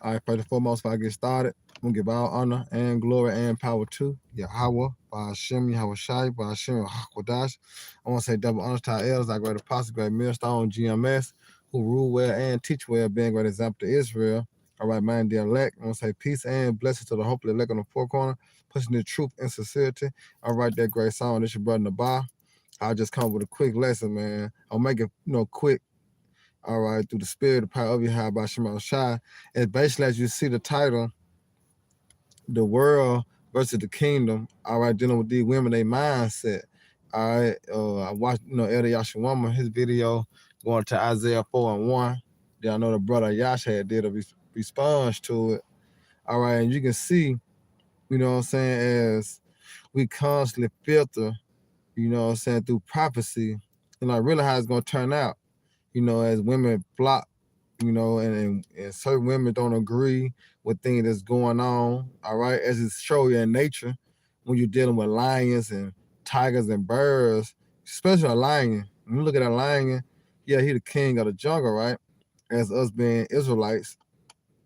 All right, first and foremost, if I get started, I'm going to give all honor and glory and power to Yahweh, by Hashem, Yahweh Shai, by Hashem, Hakwadash. I want to say double honors to our elders, our great apostle, great millstone, GMS, who rule well and teach well, being a great example to Israel. All right, man, the elect. I want to say peace and blessings to the hopefully elect on the four corner, pushing the truth and sincerity. All right, that great song. This your brother Nabah. I'll just come with a quick lesson, man. I'll make it, quick. All right, through the spirit, the power of Yahweh by Shema Shai. And basically, as you see the title, the world versus the kingdom. All right, dealing with these women, they mindset. All right, I watched, Elder Yashawama, his video going to Isaiah 4:1. Then I know the brother Yash had did a response to it. All right, and you can see, you know what I'm saying, as we constantly filter, you know what I'm saying, through prophecy, and like really how it's gonna turn out, as women flock, and certain women don't agree with things that's going on, all right, as it's show you in nature when you're dealing with lions and tigers and birds, especially a lion. When you look at a lion, yeah, he the king of the jungle, right? As us being Israelites,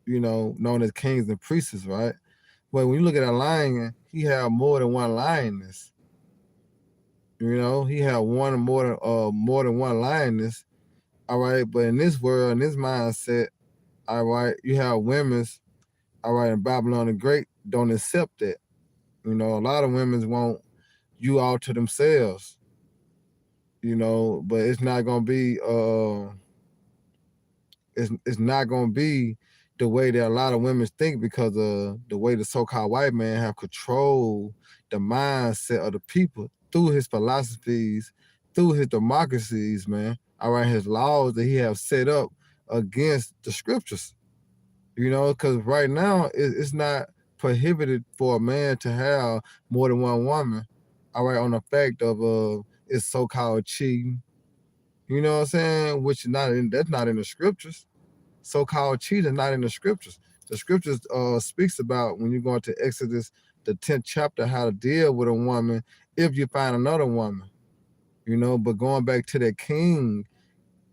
known as kings and priests, right? But when you look at a lion, he have more than one lioness. He have more than one lioness. All right, but in this world, in this mindset, all right, you have women's, all right, in Babylon the Great don't accept that. A lot of women's want you all to themselves, but it's not gonna be it's not gonna be the way that a lot of women think, because of the way the so-called white man have controlled the mindset of the people through his philosophies, through his democracies, man. All right, his laws that he have set up against the scriptures. Because right now it's not prohibited for a man to have more than one woman. All right, on the fact of it's so-called cheating. You know what I'm saying? Which that's not in the scriptures. So-called cheating is not in the scriptures. The scriptures speaks about, when you go into Exodus, the 10th chapter, how to deal with a woman if you find another woman. But going back to that king,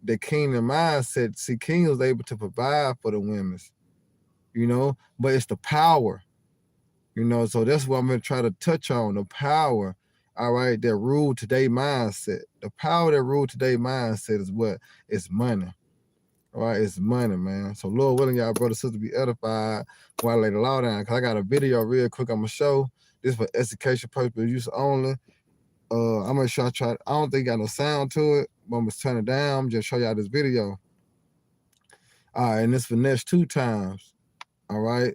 the kingdom mindset, see, king was able to provide for the women. But it's the power, so that's what I'm going to try to touch on, the power, all right, that rule today mindset. The power that rule today mindset is what? It's money, all right, it's money, man. So Lord willing, y'all brothers and sisters be edified while I lay the law down, because I got a video real quick I'm going to show. This for education purpose use only. I'm going to try, I don't think got no sound to it, but I'm going to turn it down. I'm just show y'all this video. All right, and this for next 2 times, all right?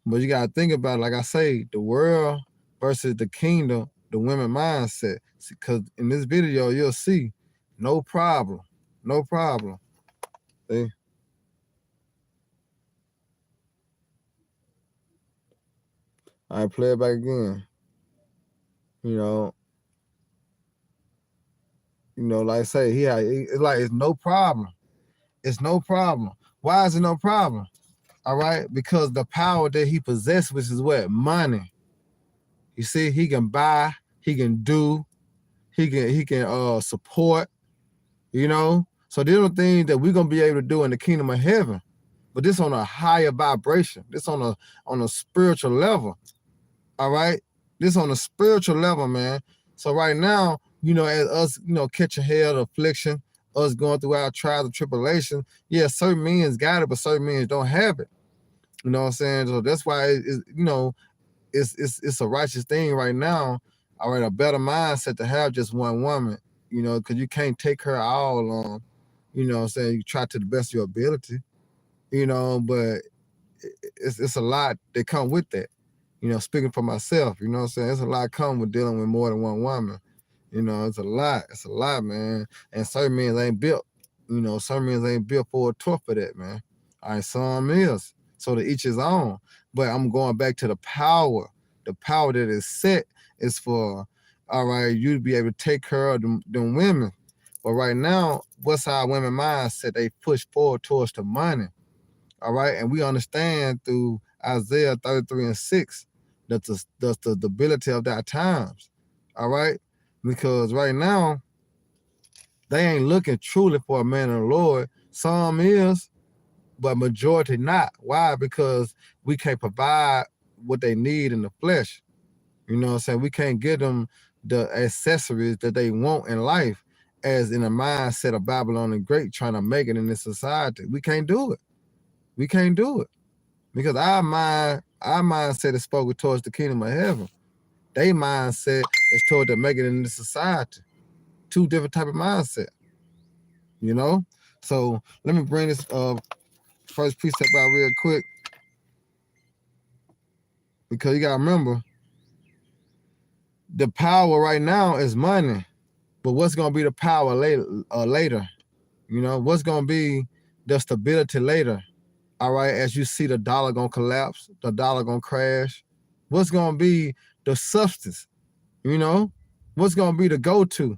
But you got to think about it, like I say, the world versus the kingdom, the women mindset. Because in this video, you'll see, no problem. No problem. See? I play it back again. Like I say, it's like it's no problem. It's no problem. Why is it no problem? All right? Because the power that he possesses, which is what? Money. You see, he can buy, he can do, he can support, So these are things that we're gonna be able to do in the kingdom of heaven. But this on a higher vibration. This on a spiritual level. All right? This on a spiritual level, man. So right now, as us, catching hell, affliction, us going through our trials and tribulation, yeah, certain men got it, but certain men don't have it. You know what I'm saying? So that's why it's a righteous thing right now. All right, a better mindset to have just one woman, because you can't take her all on. You know what I'm saying? You try to the best of your ability, but it's a lot that come with that. Speaking for myself, you know what I'm saying? It's a lot come with dealing with more than one woman. It's a lot. It's a lot, man. And certain men ain't built. Some men ain't built for a tour for that, man. All right, some is. So to each his own. But I'm going back to the power. The power that is set is for, all right, you to be able to take care of them women. But right now, what's our women mindset? They push forward towards the money. All right. And we understand through Isaiah 33:6 that the stability of our times. All right. Because right now, they ain't looking truly for a man of the Lord. Some is, but majority not. Why? Because we can't provide what they need in the flesh. You know what I'm saying? We can't give them the accessories that they want in life, as in a mindset of Babylon the Great trying to make it in this society. We can't do it. We can't do it. Because our mindset is spoken towards the kingdom of heaven. Their mindset is toward to make it in this society. Two different type of mindset. You know? So let me bring this first precept out real quick. Because you gotta remember, the power right now is money, but what's gonna be the power later? You know, what's gonna be the stability later? All right, as you see the dollar gonna collapse, the dollar gonna crash. What's gonna be the substance? You know, what's gonna be the go-to?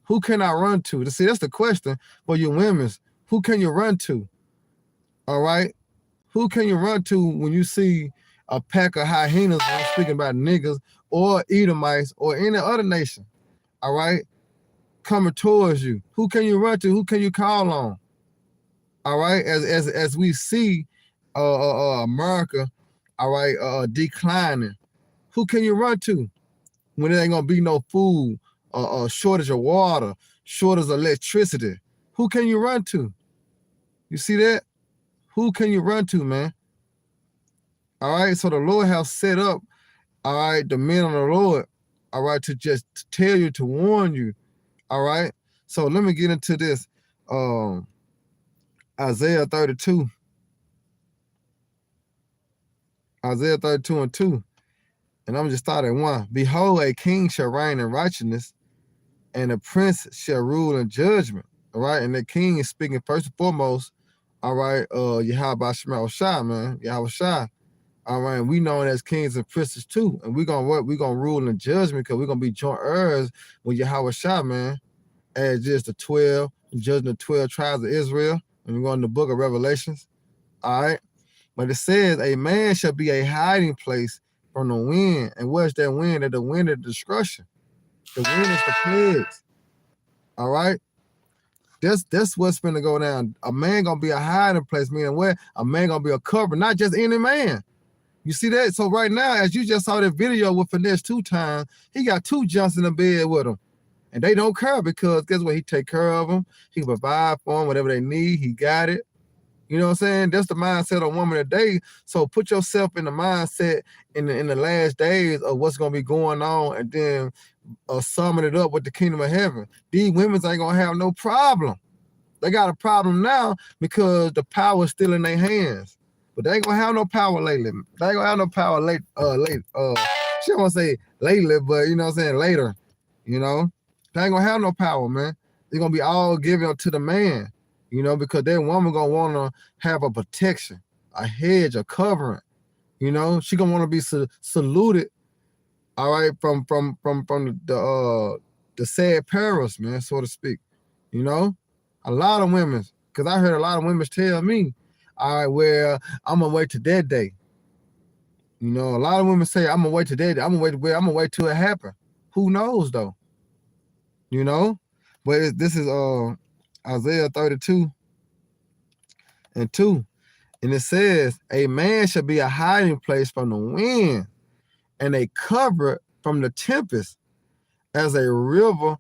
Who can I run to? See, that's the question for you women. Who can you run to? All right, who can you run to when you see a pack of hyenas? I'm speaking about niggas or Edomites or any other nation. All right, coming towards you. Who can you run to? Who can you call on? All right, as we see America, all right, declining. Who can you run to when there ain't gonna be no food, shortage of water, shortage of electricity? Who can you run to? You see that? Who can you run to, man? All right, so the Lord has set up, all right, the men of the Lord, all right, to just tell you, to warn you, all right? So let me get into this. Isaiah 32. Isaiah 32 and 2. And I'm just start at 1. Behold, a king shall reign in righteousness, and a prince shall rule in judgment. All right. And the king is speaking first and foremost, all right, Yahweh Shai, man. Yahweh Shai. All right, we known as kings and princes too. And we're gonna rule in judgment, because we're gonna be joint heirs with Yahweh Shai, man, as just the 12, judging the 12 tribes of Israel. And we're going in the book of Revelations. All right. But it says, a man shall be a hiding place from the wind. And what's that wind? The wind of destruction. The wind is the plagues. All right. That's what's gonna go down. A man gonna be a hiding place, meaning what? A man gonna be a cover, not just any man. You see that? So right now, as you just saw that video with Finesse 2 times, he got 2 junks in the bed with him. And they don't care, because guess what? He take care of them. He can provide for them, whatever they need, he got it. You know what I'm saying? That's the mindset of woman today. So put yourself in the mindset in the last days of what's gonna be going on, and then summing it up with the kingdom of heaven. These women ain't gonna have no problem. They got a problem now because the power is still in their hands. But they ain't gonna have no power lately. They ain't gonna have no power late. She don't wanna say lately, but you know what I'm saying, later. You know, they ain't gonna have no power, man. They're gonna be all given to the man. You know, because that woman gonna wanna have a protection, a hedge, a covering. You know, she gonna wanna be saluted. All right, from the sad perils, man, so to speak. You know, a lot of women, because I heard a lot of women tell me, all right, well, I'm gonna wait till that day. You know, a lot of women say, I'm gonna wait till that day. I'm gonna wait till it happen. Who knows though? You know, but this is Isaiah 32 and 2. And it says, a man shall be a hiding place from the wind, and a cover from the tempest, as rivers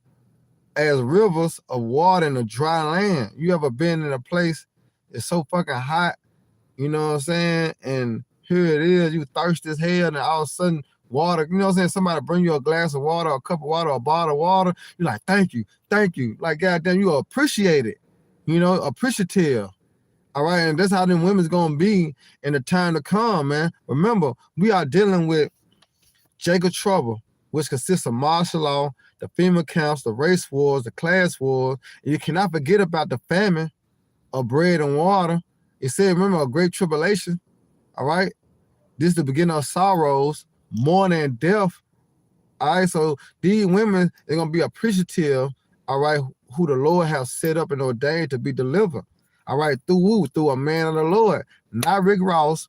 of water in a dry land. You ever been in a place it's so fucking hot, you know what I'm saying? And here it is, you thirsty as hell, and all of a sudden water, you know what I'm saying? Somebody bring you a glass of water, a cup of water, a bottle of water. You're like, thank you. Like, goddamn, you appreciate it, you know, appreciative. All right, and that's how them women's gonna be in the time to come, man. Remember, we are dealing with Jacob trouble, which consists of martial law, the female camps, the race wars, the class wars. And you cannot forget about the famine of bread and water. It said, remember, a great tribulation. All right, this is the beginning of sorrows, mourning, and death. All right, so these women, they're gonna be appreciative, all right, who the Lord has set up and ordained to be delivered. All right, through who? Through a man of the Lord, not Rick Ross.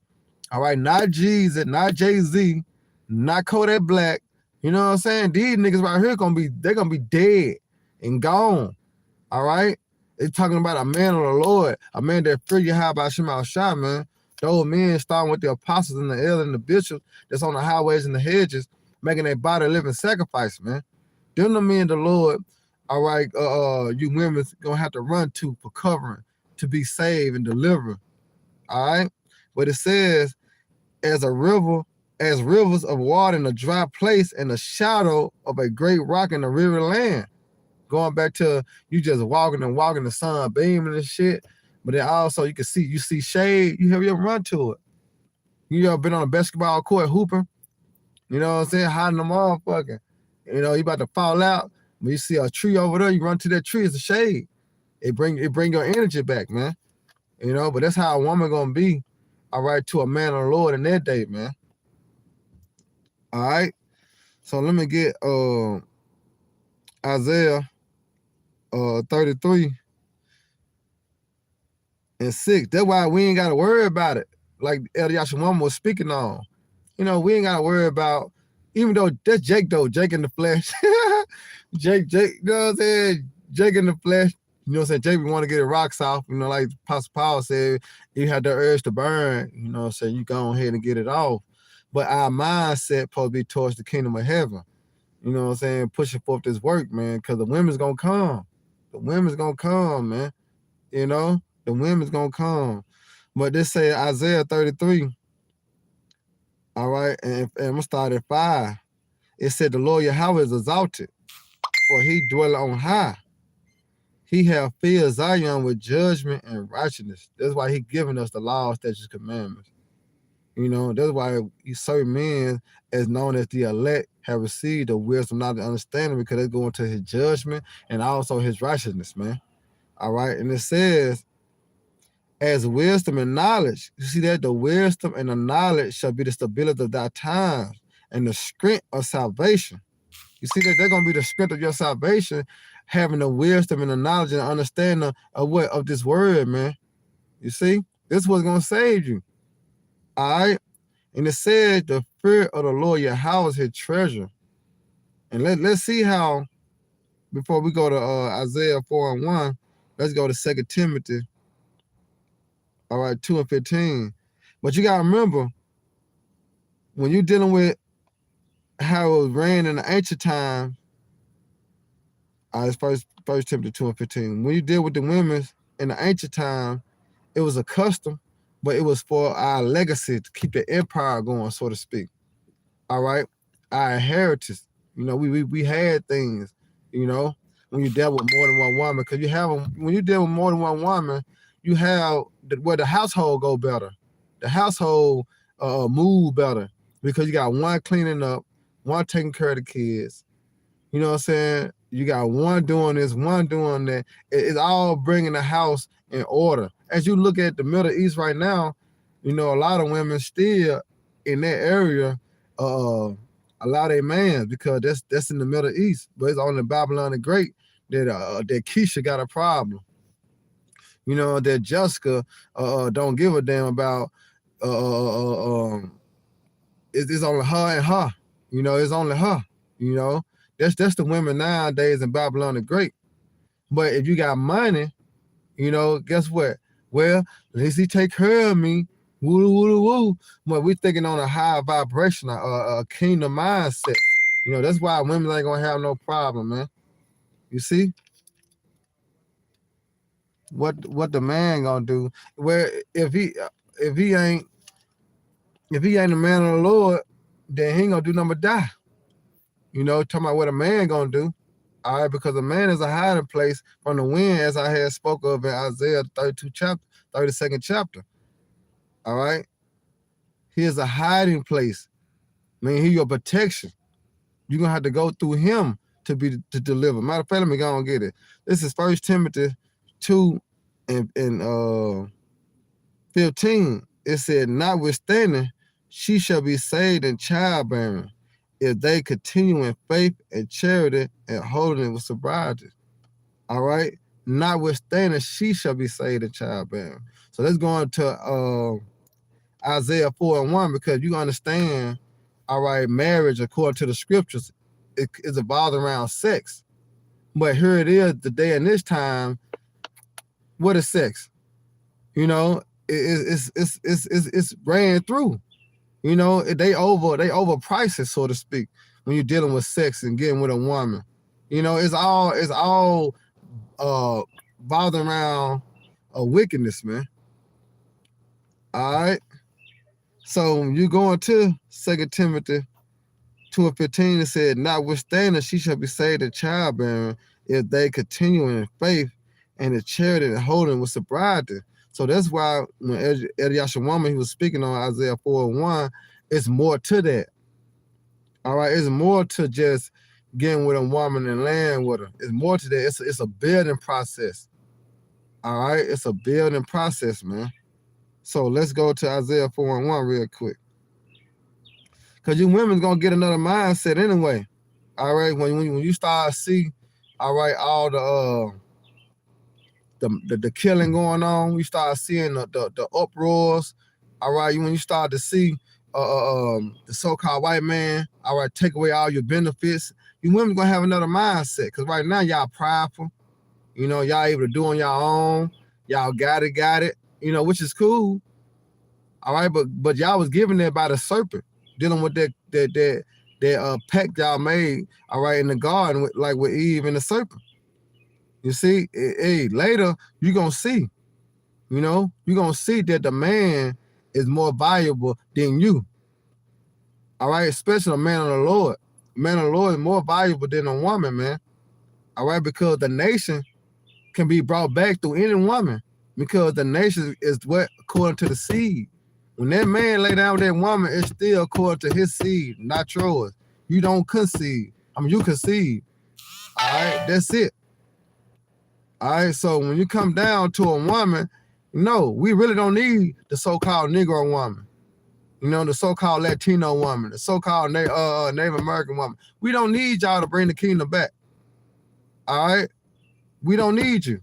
All right, not Jesus, not Jay-Z, not Kodak Black. You know what I'm saying? These niggas right here they're gonna be dead and gone. All right, It's talking about a man of the Lord, a man that fear Yahweh Shema Shah, man. Those men starting with the apostles and the elders and the bishops that's on the highways and the hedges, making their body a living sacrifice, man. Them the men the Lord, all right, you women gonna have to run to for covering, to be saved and delivered. All right. But it says, as rivers of water in a dry place and the shadow of a great rock in the river land. Going back to you just walking, the sun beaming and shit. But then also you see shade, you ever run to it. You ever been on a basketball court hooping? You know what I'm saying? Hiding the motherfucker. You know, you about to fall out. When you see a tree over there, you run to that tree, it's a shade. It bring your energy back, man. You know, but that's how a woman gonna be, all right, to a man of the Lord in that day, man. All right. So let me get Isaiah 33 and 6. That's why we ain't gotta worry about it. Like Elder Yashimama was speaking on. You know, we ain't gotta worry about, even though that's Jake though, Jake in the flesh. Jake, you know what I'm saying? Jake in the flesh. You know what I'm saying? Jake want to get his rocks off. You know, like Apostle Paul said, you had the urge to burn, you know what I'm saying? You go ahead and get it off. But our mindset supposed to be towards the kingdom of heaven. You know what I'm saying? Pushing forth this work, man, because the women's gonna come. The women's gonna come, man. You know, the women's gonna come. But this say Isaiah 33. All right, and I'm gonna start at 5. It said the Lord Yahweh is exalted, for he dwell on high. He have filled Zion with judgment and righteousness. That's why he giving us the laws, statutes, commandments. You know, that's why certain men, as known as the elect, have received the wisdom, not the understanding, because they go into his judgment and also his righteousness, man. All right, and it says, as wisdom and knowledge, you see that the wisdom and the knowledge shall be the stability of thy times and the strength of salvation. You see that they're gonna be the strength of your salvation, having the wisdom and the knowledge and understanding of what of this word, man. You see, this is what's gonna save you. All right, and it said the fear of the Lord Yahweh is his treasure. And let's see how, before we go to Isaiah 4:1, let's go to 2 Timothy. All right, 2:15. But you gotta remember, when you're dealing with how it was ran in the ancient time, it's first Timothy 2:15. When you deal with the women in the ancient time, it was a custom, but it was for our legacy to keep the empire going, so to speak. All right, our inheritance. You know, we had things. You know, when you deal with more than one woman, because when you deal with more than one woman, you have where the household go better, the household move better, because you got one cleaning up, one taking care of the kids. You know what I'm saying? You got one doing this, one doing that. It's all bringing the house in order. As you look at the Middle East right now, you know, a lot of women still in that area, a lot of their mans, because that's in the Middle East. But it's only Babylon the Great that Keisha got a problem. You know, that Jessica don't give a damn about. It's only her and her. You know, it's only her. You know, that's the women nowadays in Babylon the Great. But if you got money, you know, guess what? Well, at least he take care of me. Woo woo woo. But we thinking on a high vibration, a kingdom mindset. You know, that's why women ain't gonna have no problem, man. You see? What the man gonna do? Where if he ain't a man of the Lord, then he ain't gonna do nothing but die. You know, talking about what a man gonna do. All right, because a man is a hiding place from the wind, as I had spoke of in Isaiah 32nd chapter. All right. He is a hiding place. I mean, he's your protection. You're gonna have to go through him to deliver. Matter of fact, let me go and get it. This is 1 Timothy 2 and 15. It said, notwithstanding, she shall be saved in childbearing, if they continue in faith and charity and holding it with sobriety. All right. Notwithstanding, she shall be saved in childbearing. So let's go into Isaiah 4:1, because you understand, all right, marriage according to the scriptures is evolved around sex. But here it is, the day and this time, What is sex? You know, it's ran through. You know, they overprice it, so to speak, when you're dealing with sex and getting with a woman. You know, it's all bothering around a wickedness, man. All right. So you go into 2 Timothy 2:15, it said, notwithstanding, she shall be saved in childbearing if they continue in faith and in charity and holding with sobriety. So that's why when Eliashah woman, he was speaking on Isaiah 4:1, it's more to that. All right, it's more to just getting with a woman and laying with her. It's more to that. It's a building process. All right, it's a building process, man. So let's go to Isaiah 4:1 real quick. Because you women's going to get another mindset anyway. All right, when you start to see, all right, all the killing going on, you start seeing the uproars. All right, when you start to see the so-called white man, all right, take away all your benefits, you women going to have another mindset. Because right now, y'all prideful. You know, y'all able to do on your own. Y'all got it, you know, which is cool. All right, but y'all was given that by the serpent, dealing with that pact y'all made, all right, in the garden, with Eve and the serpent. You see, hey, later you're going to see, you know, you're going to see that the man is more valuable than you. All right, especially a man of the Lord. Man of the Lord is more valuable than a woman, man. All right, because the nation can be brought back through any woman, because the nation is what according to the seed. When that man lay down with that woman, it's still according to his seed, not yours. You don't conceive. I mean, you conceive. All right, that's it. All right, so when you come down to a woman, no, we really don't need the so-called Negro woman. You know, the so-called Latino woman, the so-called Native American woman. We don't need y'all to bring the kingdom back. All right? We don't need you.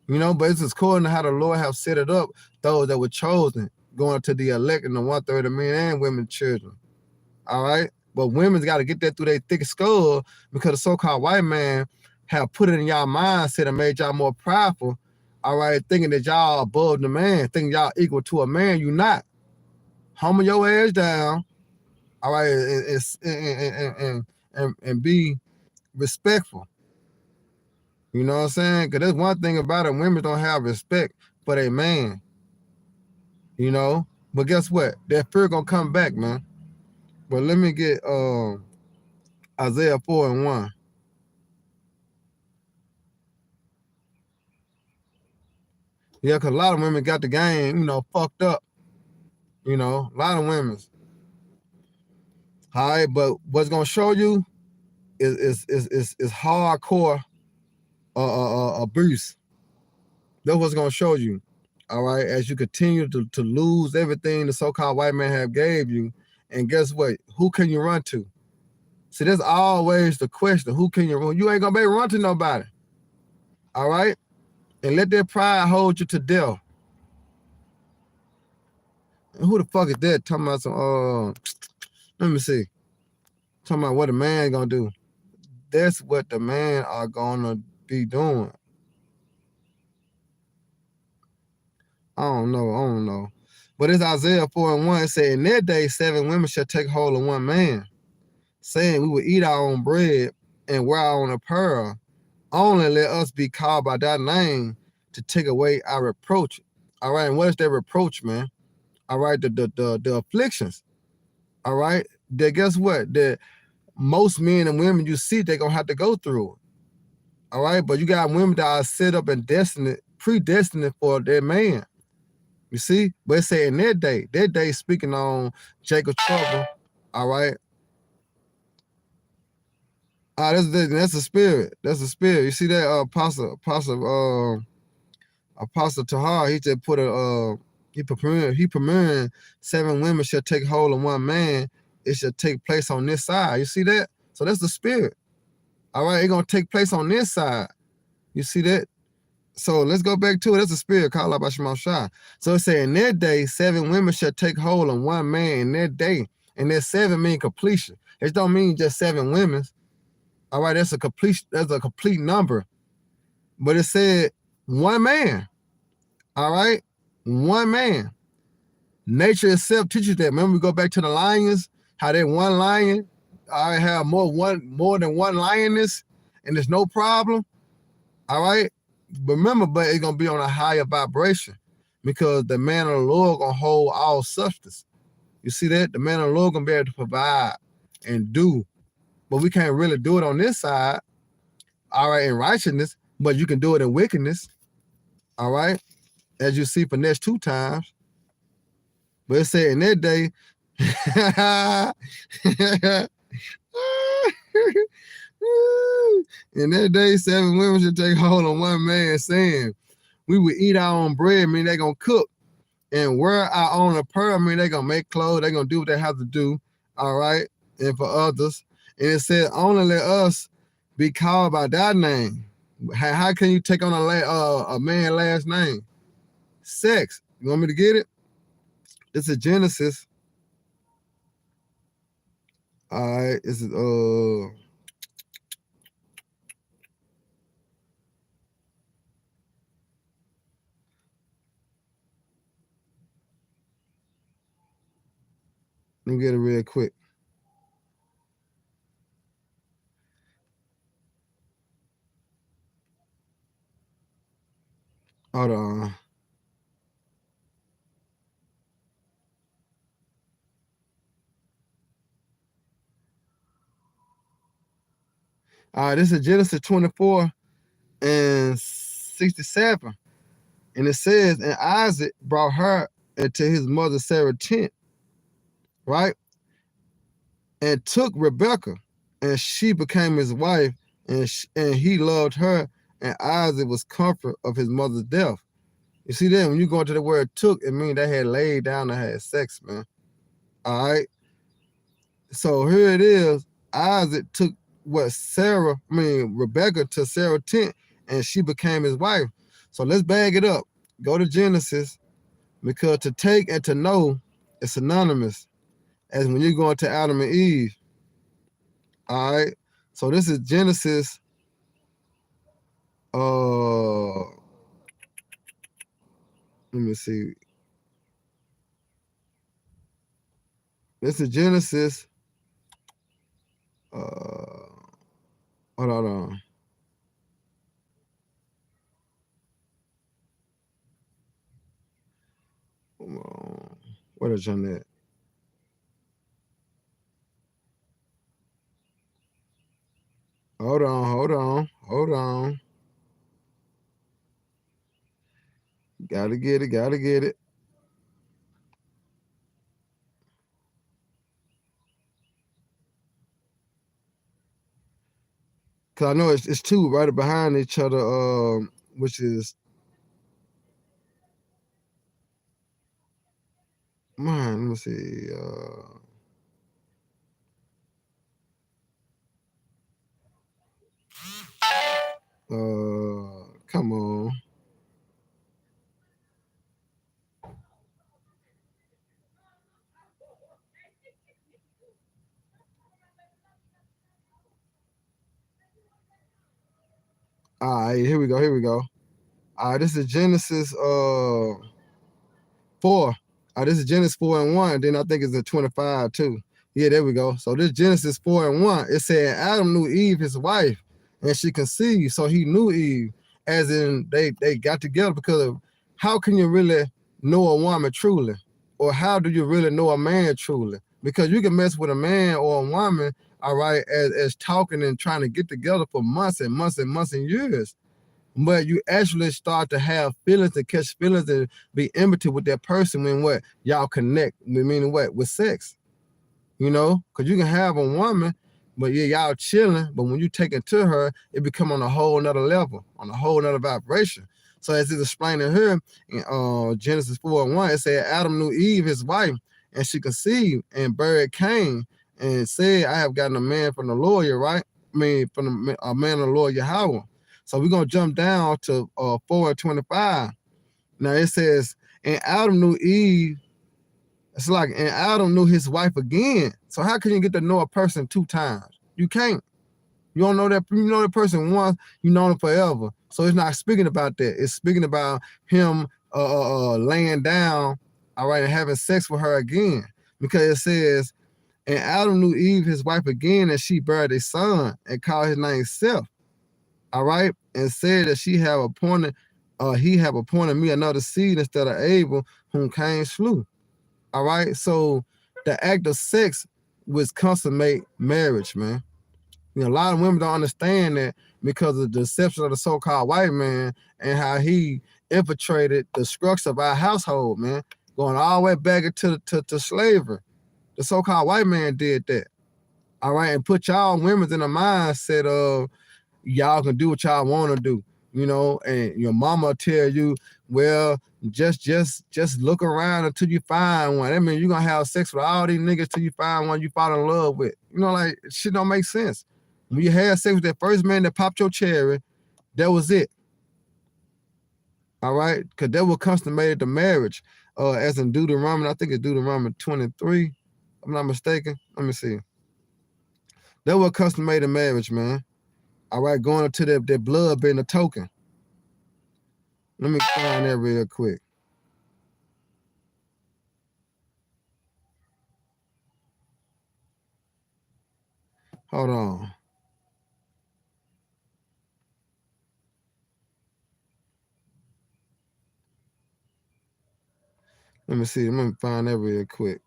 You know, but it's according to how the Lord have set it up, those that were chosen, going to the elect and the 1/3 of men and women children. All right? But women's got to get that through their thick skull, because the so-called white man have put it in y'all mindset and made y'all more prideful, all right, thinking that y'all above the man, thinking y'all equal to a man. You not. Humble your ass down, all right, and be respectful. You know what I'm saying? Because there's one thing about it, women don't have respect for their man. You know? But guess what? That fear gonna come back, man. But let me get Isaiah 4:1. Yeah, because a lot of women got the game, you know, fucked up. You know, a lot of women. All right, but what's gonna show you is hardcore abuse. That's what's gonna show you. All right, as you continue to lose everything the so-called white man have gave you, and guess what? Who can you run to? See, that's always the question. Who can you run? You ain't gonna be able to run to nobody. All right, and let that pride hold you to death. And who the fuck is that? Talking about some let me see. Talking about what a man gonna do. That's what the man are gonna be doing. I don't know. But it's Isaiah 4:1. It said, in that day, 7 women shall take hold of one man, saying, we will eat our own bread and wear our own apparel. Only let us be called by that name to take away our reproach. All right, and what is that reproach, man? All right, the afflictions. All right, that guess what? That most men and women you see, they're gonna have to go through it. All right, but you got women that are set up and predestined for their man. You see? But it say in that day speaking on Jacob trouble. All right. That's the spirit. That's the spirit. You see that Apostle Tahar, he just put he premiering 7 women shall take hold of one man. It shall take place on this side. You see that? So that's the spirit. All right, it's gonna take place on this side. You see that? So let's go back to it. That's the spirit called out by Shema Shah. So it said, in that day, 7 women shall take hold of one man in that day. And that 7 mean completion. It don't mean just 7 women. All right, that's a complete number. But it said one man. All right? One man. Nature itself teaches that. Remember, we go back to the lions, how that one lion, I have more than one lioness, and there's no problem. All right? Remember, but it's gonna be on a higher vibration because the man of the Lord gonna hold all substance. You see that? The man of the Lord gonna be able to provide and do. But we can't really do it on this side, all right, in righteousness, but you can do it in wickedness. All right. As you see for next 2 times. But it said in that day, in that day, 7 women should take hold on one man, saying, we would eat our own bread, mean they gonna cook, and wear our own apparel, mean they gonna make clothes, they gonna do what they have to do, all right, and for others. And it said, only let us be called by that name. How can you take on a man's last name? Sex. You want me to get it? It's a Genesis. All right, it's let me get it real quick. Hold on. All right, this is Genesis 24 and 67. And it says, and Isaac brought her into his mother Sarah's tent, right? And took Rebekah, and she became his wife, and he loved her, and Isaac was comfort of his mother's death. You see that? When you go into the word took, it means they had laid down and had sex, man. All right? So here it is. Isaac took Rebekah to Sarah's tent, and she became his wife. So let's bag it up. Go to Genesis, because to take and to know is synonymous as when you go into Adam and Eve. All right. So this is Genesis. Let me see. This is Genesis. Hold on. What is on that? Hold on. Gotta get it. Cause I know it's 2 right behind each other, which is, man, let me see. Come on. All right, here we go. All right, this is Genesis 4. This is Genesis 4 and 1. Then I think it's a 25 too. Yeah, there we go. So this Genesis 4 and 1. It said Adam knew Eve, his wife, and she conceived. So he knew Eve, as in they got together, because of how can you really know a woman truly? Or how do you really know a man truly? Because you can mess with a man or a woman, all right, as talking and trying to get together for months and months and months and years. But you actually start to have feelings and catch feelings and be enmity with that person when what y'all connect, meaning what, with sex, you know, because you can have a woman, but yeah, y'all chilling, but when you take it to her, it become on a whole nother level, on a whole nother vibration. So as it's explaining here in Genesis 4 and 1, it said Adam knew Eve, his wife, and she conceived and buried Cain and said, I have gotten a man from the lawyer, right? From a man of the Lord Yahweh. So we're going to jump down to 4 and 25. Now it says, and Adam knew Eve. It's like, and Adam knew his wife again. So how can you get to know a person 2 times? You can't. You don't know that. You know the person once, you know them forever. So it's not speaking about that. It's speaking about him laying down, all right, and having sex with her again. Because it says, and Adam knew Eve, his wife, again, and she bare a son and called his name Seth, all right, and said that he have appointed me another seed instead of Abel, whom Cain slew. All right, so the act of sex was consummate marriage, man. You know, a lot of women don't understand that because of the deception of the so-called white man and how he infiltrated the structure of our household, man, going all the way back into to slavery. The so-called white man did that. All right, and put y'all women in a mindset of y'all can do what y'all want to do, you know, and your mama tell you, well, just look around until you find one. That means you're gonna have sex with all these niggas till you find one you fall in love with. You know, like shit don't make sense. When you had sex with that first man that popped your cherry, that was it. All right, because that was consummated the marriage. As in Deuteronomy, I think it's Deuteronomy 23, if I'm not mistaken. Let me see. That was consummated marriage, man. All right, going up to that blood being a token. Let me find that real quick. Hold on. Let me see. Let me find that real quick.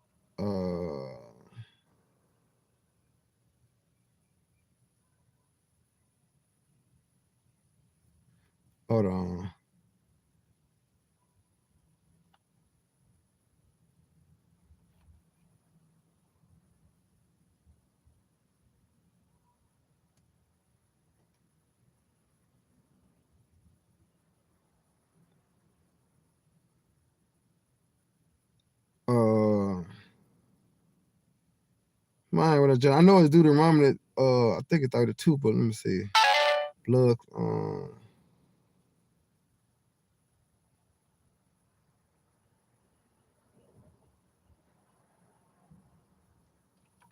Hold on. Mine with a I know it's Deuteronomy. I think it's 32, but let me see. Blood.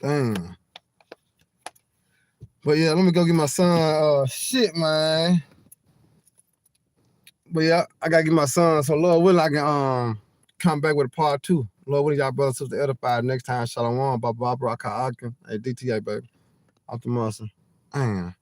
Damn. But yeah, let me go get my son. Shit, man. But yeah, I gotta get my son. So Lord willing, I can come back with a part 2. Lord willing, y'all brothers sister edified next time. Shalom, Baba Baraka Akim. Hey, DTA, baby. Off the muscle. Damn.